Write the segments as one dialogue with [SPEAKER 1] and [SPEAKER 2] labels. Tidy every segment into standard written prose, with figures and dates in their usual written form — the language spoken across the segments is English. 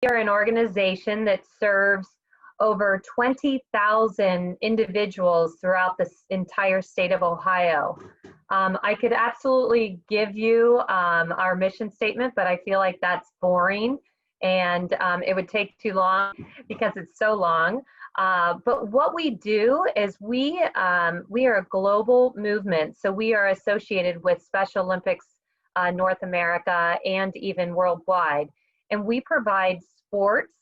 [SPEAKER 1] are an organization that serves over 20,000 individuals throughout the entire state of Ohio. I could absolutely give you our mission statement, but I feel like that's boring and it would take too long because it's so long. But what we do is we are a global movement. So we are associated with Special Olympics North America and even worldwide. And we provide sports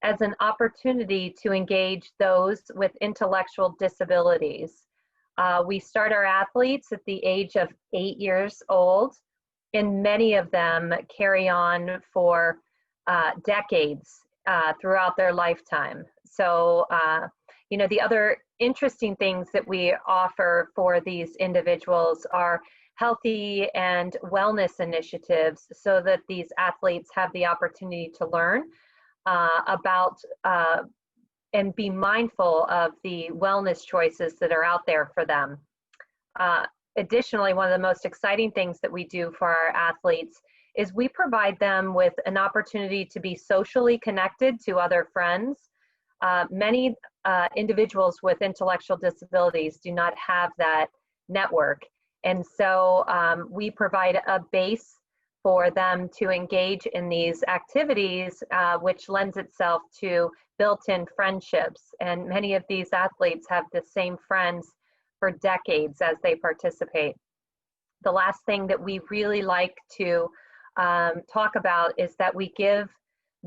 [SPEAKER 1] as an opportunity to engage those with intellectual disabilities. We start our athletes at the age of 8 years old, and many of them carry on for decades throughout their lifetime. So, you know, the other interesting things that we offer for these individuals are healthy and wellness initiatives so that these athletes have the opportunity to learn about and be mindful of the wellness choices that are out there for them. Additionally, one of the most exciting things that we do for our athletes is we provide them with an opportunity to be socially connected to other friends. Many individuals with intellectual disabilities do not have that network. And so we provide a base for them to engage in these activities, which lends itself to built-in friendships. And many of these athletes have the same friends for decades as they participate. The last thing that we really like to talk about is that we give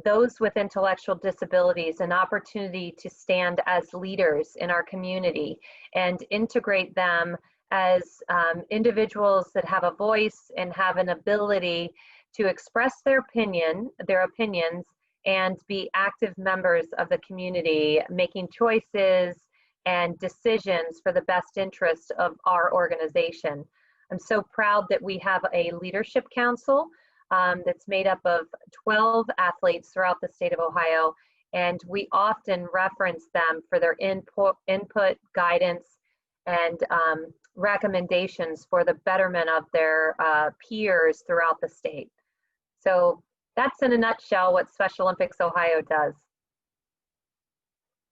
[SPEAKER 1] those with intellectual disabilities an opportunity to stand as leaders in our community and integrate them as individuals that have a voice and have an ability to express their opinions and be active members of the community, making choices and decisions for the best interest of our organization. I'm so proud that we have a leadership council that's made up of 12 athletes throughout the state of Ohio, and we often reference them for their input, guidance, and recommendations for the betterment of their peers throughout the state. So that's in a nutshell what Special Olympics Ohio does.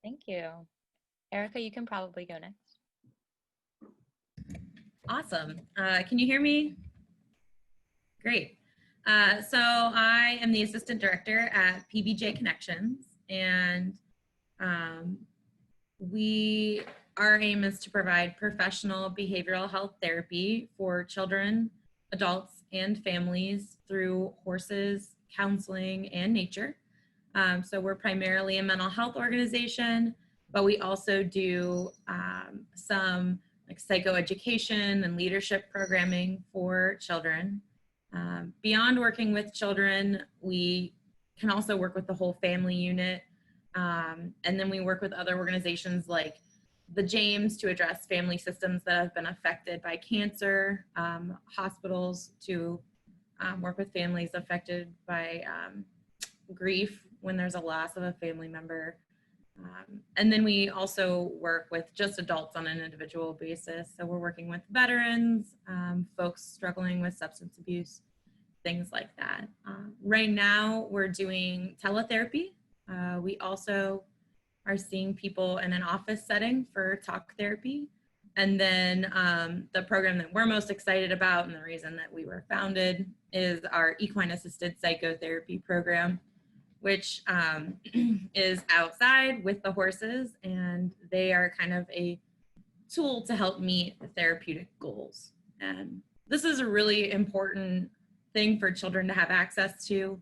[SPEAKER 2] Thank you. Erica, you can probably go next.
[SPEAKER 3] Awesome. Can you hear me? Great. So I am the assistant director at PBJ Connections, and our aim is to provide professional behavioral health therapy for children, adults, and families through horses, counseling, and nature. So we're primarily a mental health organization, but we also do some like psychoeducation and leadership programming for children. Beyond working with children, we can also work with the whole family unit. And then we work with other organizations like the James to address family systems that have been affected by cancer, hospitals to work with families affected by grief when there's a loss of a family member. And then we also work with just adults on an individual basis. So we're working with veterans, folks struggling with substance abuse, things like that. Right now we're doing teletherapy. We also are seeing people in an office setting for talk therapy. And then the program that we're most excited about, and the reason that we were founded, is our equine assisted psychotherapy program, which is outside with the horses, and they are kind of a tool to help meet the therapeutic goals. And this is a really important thing for children to have access to.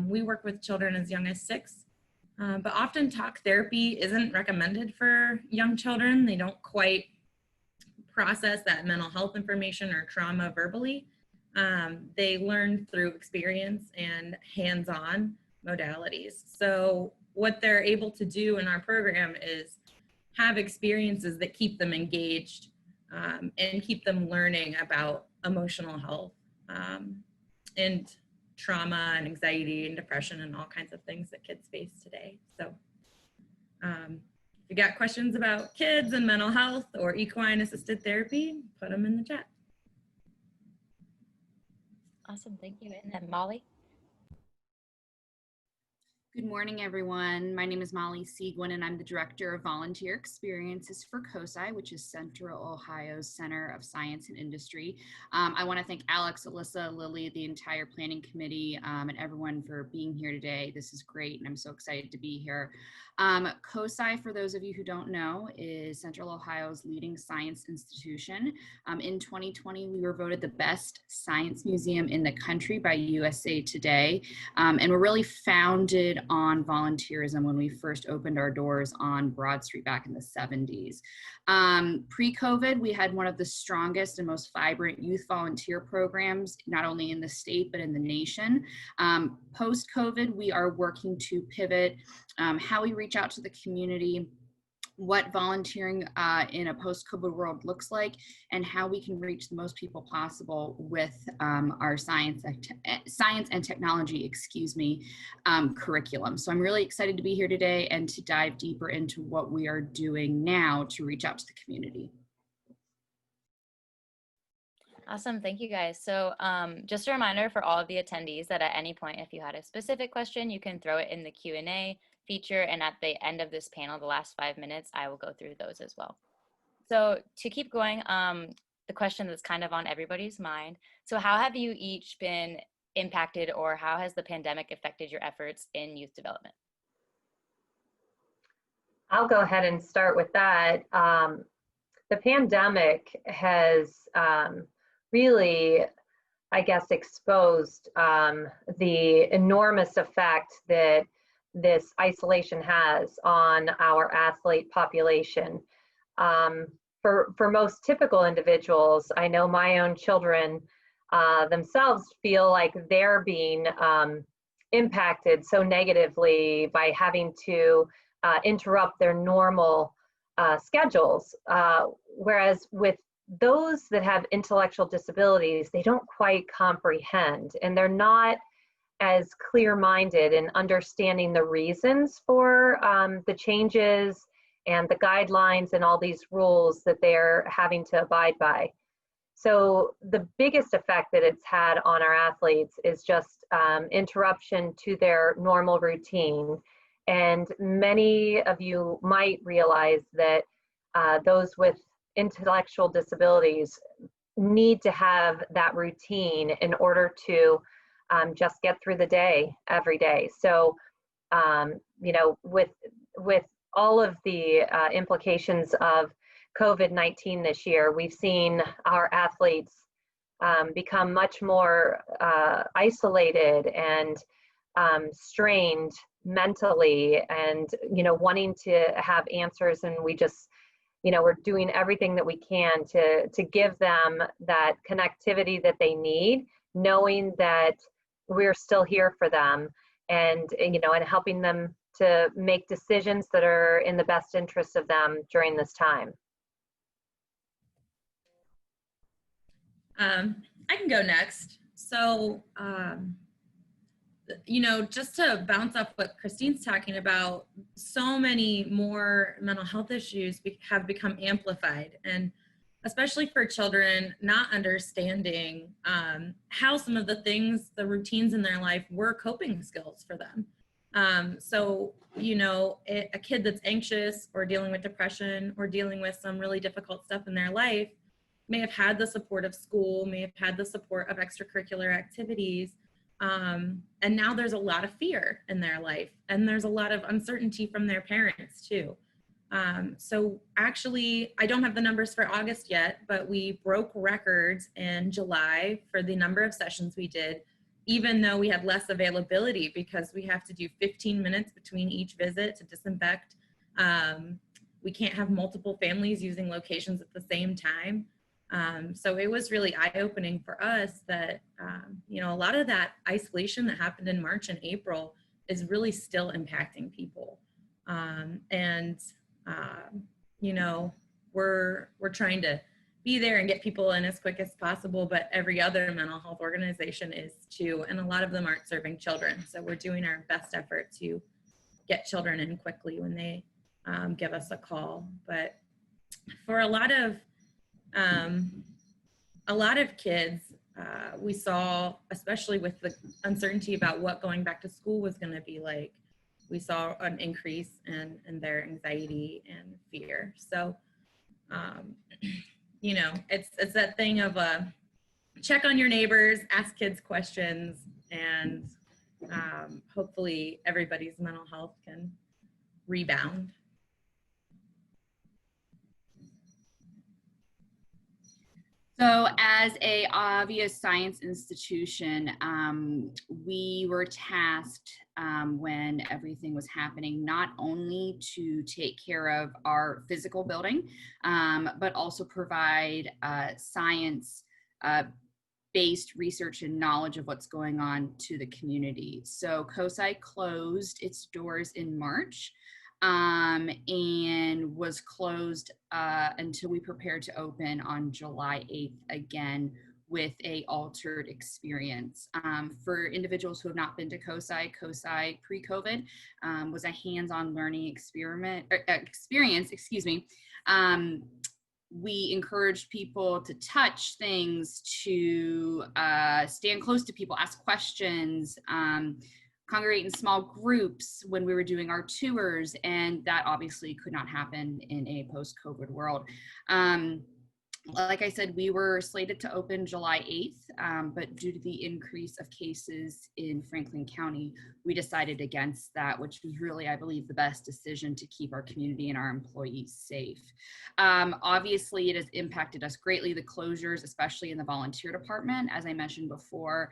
[SPEAKER 3] We work with children as young as 6, but often talk therapy isn't recommended for young children. They don't quite process that mental health information or trauma verbally. They learn through experience and hands-on modalities. So what they're able to do in our program is have experiences that keep them engaged and keep them learning about emotional health and trauma and anxiety and depression and all kinds of things that kids face today. So if you got questions about kids and mental health or equine assisted therapy, put them in the chat.
[SPEAKER 2] Awesome, thank you. And then Molly?
[SPEAKER 4] Good morning, everyone. My name is Molly Seguin, and I'm the Director of Volunteer Experiences for COSI, which is Central Ohio's Center of Science and Industry. I want to thank Alex, Alyssa, Lily, the entire planning committee, and everyone for being here today. This is great, and I'm so excited to be here. COSI, for those of you who don't know, is Central Ohio's leading science institution. In 2020, we were voted the best science museum in the country by USA Today, and we're really founded on volunteerism when we first opened our doors on Broad Street back in the 70s. Pre-COVID, we had one of the strongest and most vibrant youth volunteer programs, not only in the state, but in the nation. Post-COVID, we are working to pivot how we reach out to the community, what volunteering in a post-COVID world looks like, and how we can reach the most people possible with our science and technology, curriculum. So I'm really excited to be here today and to dive deeper into what we are doing now to reach out to the community.
[SPEAKER 2] Awesome, thank you guys. So just a reminder for all of the attendees that at any point, if you had a specific question, you can throw it in the Q&A feature, and at the end of this panel, the last 5 minutes, I will go through those as well. So to keep going, the question that's kind of on everybody's mind, so how have you each been impacted, or how has the pandemic affected your efforts in youth development?
[SPEAKER 1] I'll go ahead and start with that. The pandemic has really, I guess, exposed the enormous effect that this isolation has on our athlete population. For most typical individuals, I know my own children themselves feel like they're being impacted so negatively by having to interrupt their normal schedules. Whereas with those that have intellectual disabilities, they don't quite comprehend, and they're not as clear-minded in understanding the reasons for the changes and the guidelines and all these rules that they're having to abide by. So the biggest effect that it's had on our athletes is just interruption to their normal routine. And many of you might realize that those with intellectual disabilities need to have that routine in order to just get through the day every day. So, you know, with all of the implications of COVID-19 this year, we've seen our athletes become much more isolated and strained mentally, and, you know, wanting to have answers. And we just, you know, we're doing everything that we can to give them that connectivity that they need, knowing that we're still here for them, and, you know, and helping them to make decisions that are in the best interest of them during this time.
[SPEAKER 3] I can go next. So, you know, just to bounce off what Christine's talking about, so many more mental health issues have become amplified, and especially for children, not understanding how some of the things, the routines in their life were coping skills for them. So, you know, a kid that's anxious or dealing with depression or dealing with some really difficult stuff in their life may have had the support of school, may have had the support of extracurricular activities, and now there's a lot of fear in their life, and there's a lot of uncertainty from their parents too. So actually, I don't have the numbers for August yet, but we broke records in July for the number of sessions we did, even though we had less availability because we have to do 15 minutes between each visit to disinfect. We can't have multiple families using locations at the same time. So it was really eye-opening for us that, you know, a lot of that isolation that happened in March and April is really still impacting people. You know, we're trying to be there and get people in as quick as possible, but every other mental health organization is too, and a lot of them aren't serving children. So we're doing our best effort to get children in quickly when they give us a call. But for a lot of kids, we saw, especially with the uncertainty about what going back to school was going to be like, we saw an increase in their anxiety and fear. So, you know, it's that thing of check on your neighbors, ask kids questions, and hopefully everybody's mental health can rebound.
[SPEAKER 4] So as a obvious science institution, we were tasked when everything was happening, not only to take care of our physical building, but also provide science based research and knowledge of what's going on to the community. So COSI closed its doors in March. And was closed until we prepared to open on July 8th again with a altered experience. For individuals who have not been to COSI pre-COVID was a hands-on learning experience, we encouraged people to touch things, to stand close to people, ask questions, congregate in small groups when we were doing our tours, and that obviously could not happen in a post-COVID world. Like I said, we were slated to open July 8th, but due to the increase of cases in Franklin County, we decided against that, which was really, I believe, the best decision to keep our community and our employees safe. Obviously, it has impacted us greatly, the closures, especially in the volunteer department. As I mentioned before,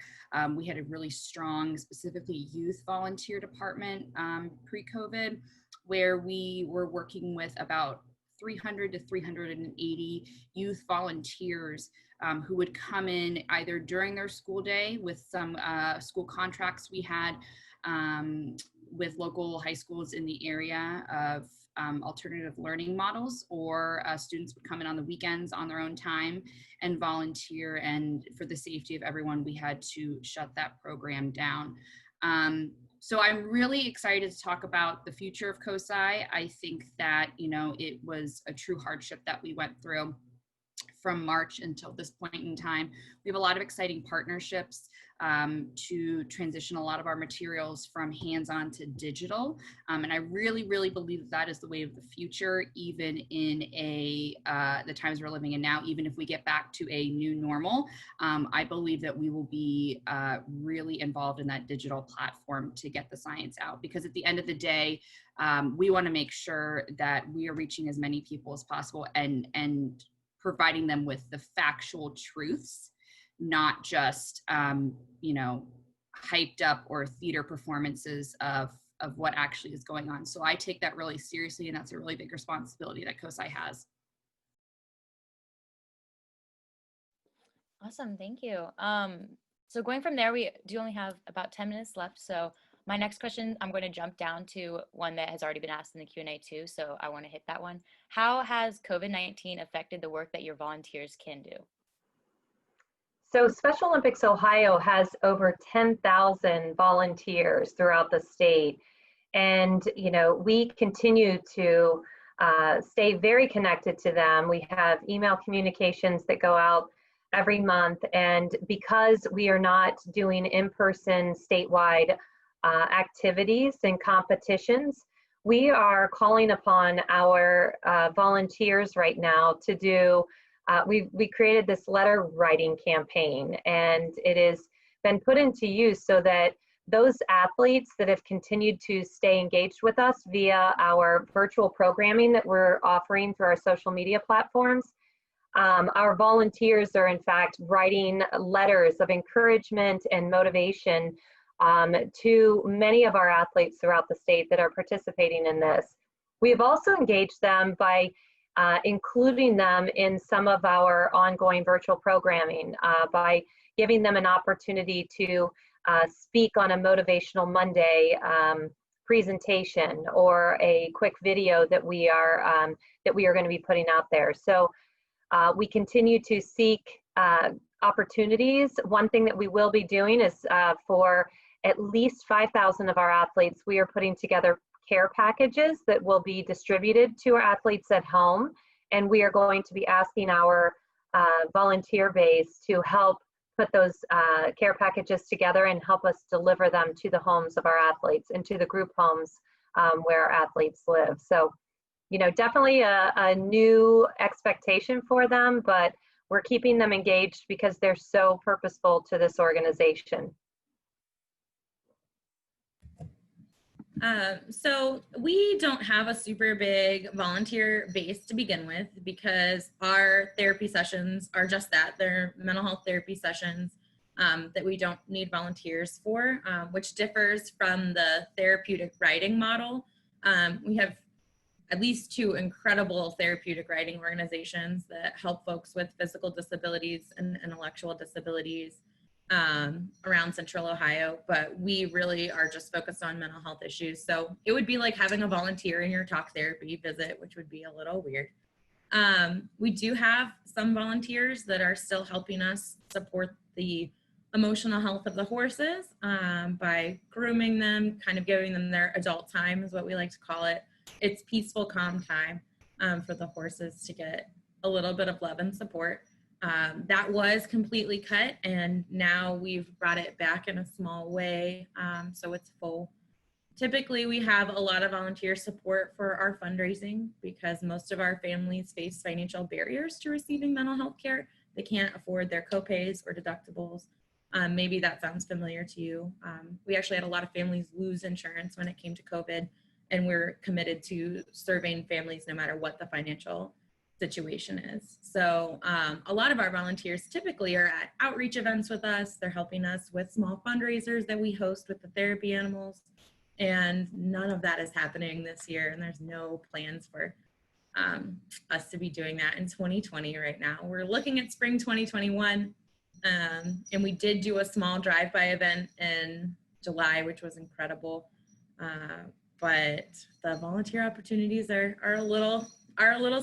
[SPEAKER 4] we had a really strong, specifically youth volunteer department pre-COVID, where we were working with about 300 to 380 youth volunteers who would come in either during their school day with some school contracts we had with local high schools in the area of alternative learning models, or students would come in on the weekends on their own time and volunteer, and for the safety of everyone, we had to shut that program down. So I'm really excited to talk about the future of COSI. I think that, you know, it was a true hardship that we went through from March until this point in time. We have a lot of exciting partnerships to transition a lot of our materials from hands-on to digital. And I really, really believe that that is the way of the future, even in the times we're living in now, even if we get back to a new normal. I believe that we will be really involved in that digital platform to get the science out, because at the end of the day, we want to make sure that we are reaching as many people as possible and providing them with the factual truths, not just, you know, hyped up or theater performances of what actually is going on. So I take that really seriously, and that's a really big responsibility that COSI has.
[SPEAKER 2] Awesome, thank you. So going from there, we do only have about 10 minutes left. So my next question, I'm going to jump down to one that has already been asked in the Q&A too. So I want to hit that one. How has COVID-19 affected the work that your volunteers can do?
[SPEAKER 1] So Special Olympics Ohio has over 10,000 volunteers throughout the state. And, you know, we continue to stay very connected to them. We have email communications that go out every month. And because we are not doing in-person statewide activities and competitions, we are calling upon our volunteers right now to do we created this letter writing campaign, and it has been put into use so that those athletes that have continued to stay engaged with us via our virtual programming that we're offering through our social media platforms, our volunteers are in fact writing letters of encouragement and motivation to many of our athletes throughout the state that are participating in this. We've also engaged them by including them in some of our ongoing virtual programming by giving them an opportunity to speak on a Motivational Monday presentation or a quick video that we are going to be putting out there. So we continue to seek opportunities. One thing that we will be doing is for at least 5,000 of our athletes, we are putting together care packages that will be distributed to our athletes at home, and we are going to be asking our volunteer base to help put those care packages together and help us deliver them to the homes of our athletes and to the group homes where our athletes live. So, you know, definitely a new expectation for them, but we're keeping them engaged because they're so purposeful to this organization.
[SPEAKER 3] So we don't have a super big volunteer base to begin with because our therapy sessions are just that. They're mental health therapy sessions that we don't need volunteers for, which differs from the therapeutic riding model. We have at least 2 incredible therapeutic riding organizations that help folks with physical disabilities and intellectual disabilities around Central Ohio, but we really are just focused on mental health issues. So it would be like having a volunteer in your talk therapy visit, which would be a little weird. We do have some volunteers that are still helping us support the emotional health of the horses by grooming them, kind of giving them their adult time is what we like to call it. It's peaceful, calm time for the horses to get a little bit of love and support. That was completely cut, and now we've brought it back in a small way, so it's full. Typically, we have a lot of volunteer support for our fundraising because most of our families face financial barriers to receiving mental health care. They can't afford their copays or deductibles. Maybe that sounds familiar to you. We actually had a lot of families lose insurance when it came to COVID, and we're committed to serving families no matter what the financial situation is. So a lot of our volunteers typically are at outreach events with us. They're helping us with small fundraisers that we host with the therapy animals, and none of that is happening this year, and there's no plans for us to be doing that in 2020 right now. We're looking at spring 2021, and we did do a small drive-by event in July, which was incredible, but the volunteer opportunities are a little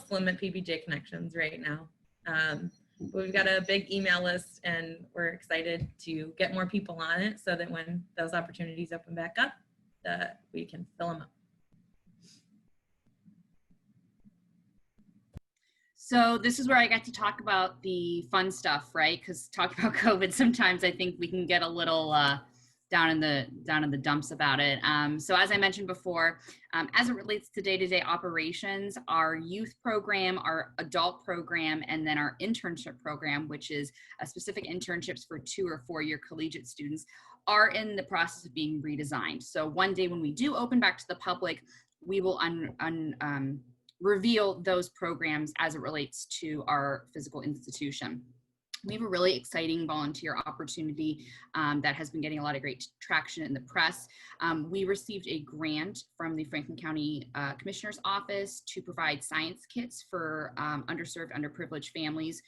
[SPEAKER 3] slim at PBJ Connections right now. We've got a big email list, and we're excited to get more people on it so that when those opportunities open back up, that we can fill them up.
[SPEAKER 4] So this is where I get to talk about the fun stuff, right? Because talking about COVID, sometimes I think we can get a little down in the dumps about it. So as I mentioned before, as it relates to day-to-day operations, our youth program, our adult program, and then our internship program, which is specific internships for 2 or 4 year collegiate students, are in the process of being redesigned. So one day when we do open back to the public, we will reveal those programs as it relates to our physical institution. We have a really exciting volunteer opportunity that has been getting a lot of great traction in the press. We received a grant from the Franklin County Commissioner's Office to provide science kits for underserved, underprivileged families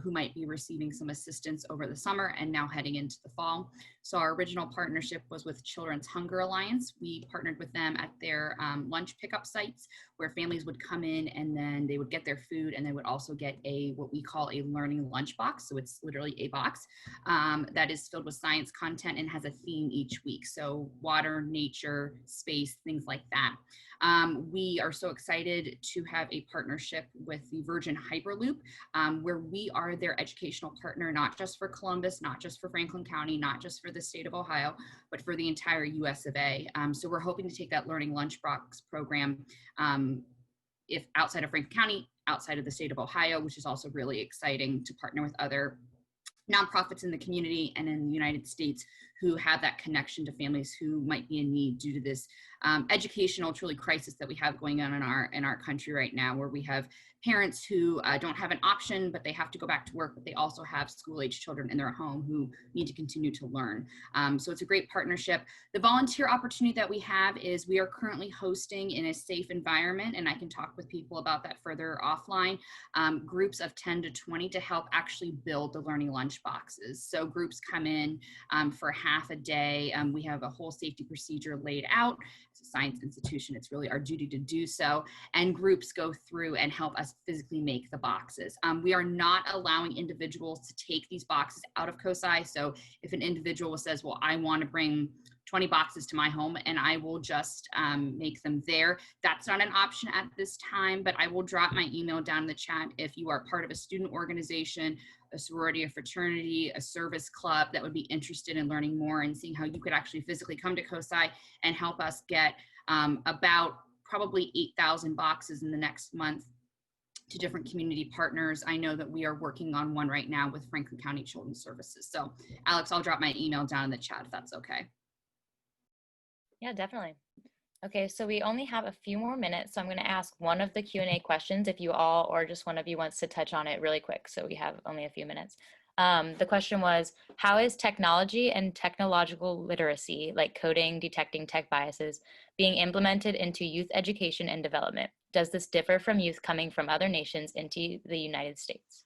[SPEAKER 4] who might be receiving some assistance over the summer and now heading into the fall. So our original partnership was with Children's Hunger Alliance. We partnered with them at their lunch pickup sites where families would come in and then they would get their food, and they would also get what we call a learning lunch box. So it's literally a box that is filled with science content and has a theme each week. So water, nature, space, things like that. We are so excited to have a partnership with the Virgin Hyperloop, where we are their educational partner, not just for Columbus, not just for Franklin County, not just for the state of Ohio, but for the entire US of A. So we're hoping to take that Learning Lunchbox program if outside of Franklin County, outside of the state of Ohio, which is also really exciting to partner with other nonprofits in the community and in the United States who have that connection to families who might be in need due to this educational truly crisis that we have going on in our country right now, where we have parents who don't have an option, but they have to go back to work, but they also have school-age children in their home who need to continue to learn. So it's a great partnership. The volunteer opportunity that we have is we are currently hosting in a safe environment, and I can talk with people about that further offline, groups of 10 to 20 to help actually build the learning lunch boxes. So groups come in for half a day. We have a whole safety procedure laid out. As a science institution, it's really our duty to do so. And groups go through and help us physically make the boxes. We are not allowing individuals to take these boxes out of COSI. So if an individual says, well, I want to bring 20 boxes to my home and I will just make them there, that's not an option at this time, but I will drop my email down in the chat if you are part of a student organization, a sorority, a fraternity, a service club that would be interested in learning more and seeing how you could actually physically come to COSI and help us get about probably 8,000 boxes in the next month to different community partners. I know that we are working on one right now with Franklin County Children's Services. So Alex, I'll drop my email down in the chat if that's okay.
[SPEAKER 2] Yeah, definitely. Okay, so we only have a few more minutes, so I'm going to ask one of the Q&A questions if you all or just one of you wants to touch on it really quick, so we have only a few minutes. The question was, how is technology and technological literacy, like coding, detecting tech biases, being implemented into youth education and development? Does this differ from youth coming from other nations into the United States?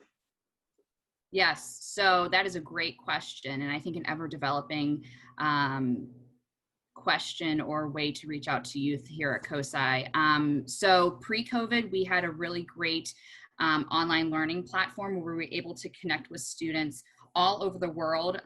[SPEAKER 4] Yes, so that is a great question, and I think an ever-developing question or way to reach out to youth here at COSI. So pre-COVID, we had a really great online learning platform where we were able to connect with students all over the world.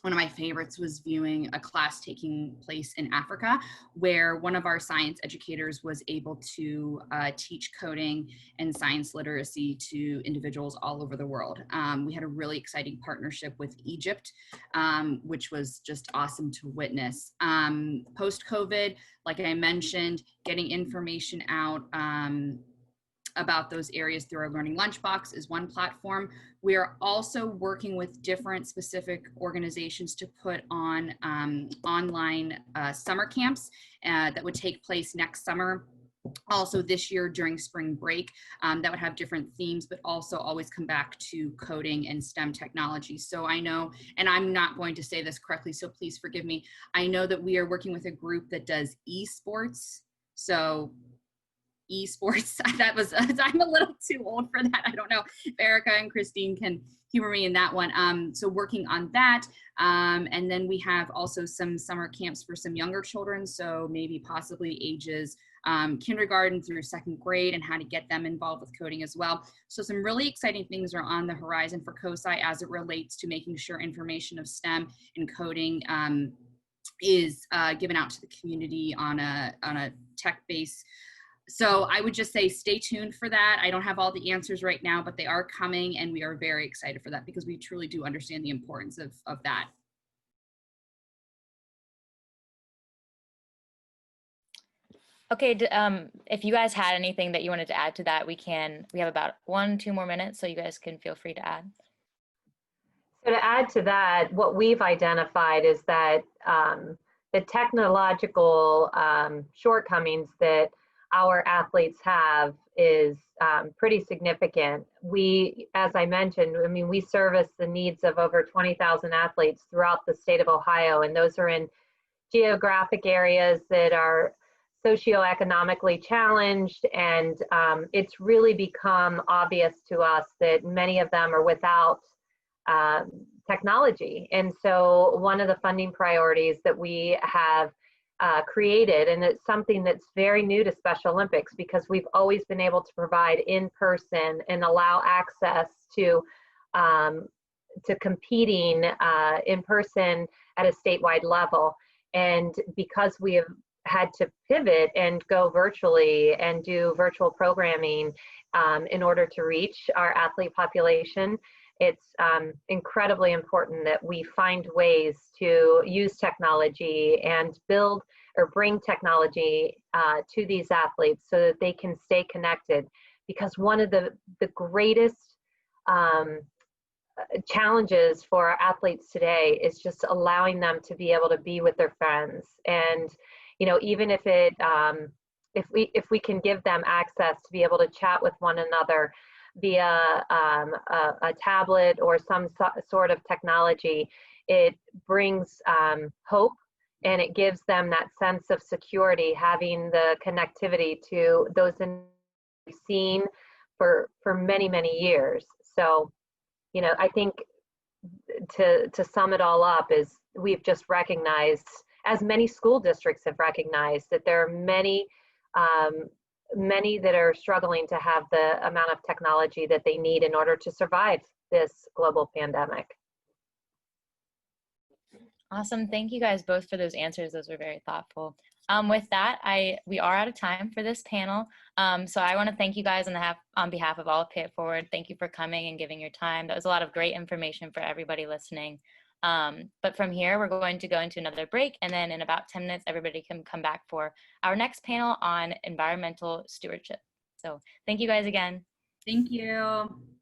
[SPEAKER 4] One of my favorites was viewing a class taking place in Africa, where one of our science educators was able to teach coding and science literacy to individuals all over the world. We had a really exciting partnership with Egypt, which was just awesome to witness. Post-COVID, like I mentioned, getting information out about those areas through our Learning Lunchbox is one platform. We are also working with different specific organizations to put on online summer camps that would take place next summer. Also this year during spring break, that would have different themes, but also always come back to coding and STEM technology. So I know, and I'm not going to say this correctly, so please forgive me. I know that we are working with a group that does esports. So esports, I'm a little too old for that. I don't know if Erica and Christine can humor me in that one. So working on that. And then we have also some summer camps for some younger children. So maybe possibly ages kindergarten through second grade, and how to get them involved with coding as well. So some really exciting things are on the horizon for COSI as it relates to making sure information of STEM and coding is given out to the community on a tech base. So I would just say stay tuned for that. I don't have all the answers right now, but they are coming, and we are very excited for that because we truly do understand the importance of that.
[SPEAKER 2] Okay, if you guys had anything that you wanted to add to that, we have about 1-2 more minutes, so you guys can feel free to add.
[SPEAKER 1] So to add to that, what we've identified is that the technological shortcomings that our athletes have is pretty significant. We, as I mentioned, I mean, we service the needs of over 20,000 athletes throughout the state of Ohio, and those are in geographic areas that are socioeconomically challenged, and it's really become obvious to us that many of them are without technology. And so one of the funding priorities that we have created, and it's something that's very new to Special Olympics because we've always been able to provide in person and allow access to competing in person at a statewide level. And because we have had to pivot and go virtually and do virtual programming in order to reach our athlete population, it's incredibly important that we find ways to use technology and build or bring technology to these athletes so that they can stay connected. Because one of the greatest challenges for our athletes today is just allowing them to be able to be with their friends. And you know, even if it if we can give them access to be able to chat with one another via a tablet or some sort of technology, it brings hope, and it gives them that sense of security, having the connectivity to those we've seen for many, many years. So, you know, I think to sum it all up is we've just recognized, as many school districts have recognized, that there are many that are struggling to have the amount of technology that they need in order to survive this global pandemic.
[SPEAKER 2] Awesome. Thank you guys both for those answers. Those were very thoughtful. With that, we are out of time for this panel. So I want to thank you guys on behalf of all of Pay It Forward. Thank you for coming and giving your time. That was a lot of great information for everybody listening. But from here, we're going to go into another break, and then in about 10 minutes, everybody can come back for our next panel on environmental stewardship. So thank you guys again.
[SPEAKER 4] Thank you.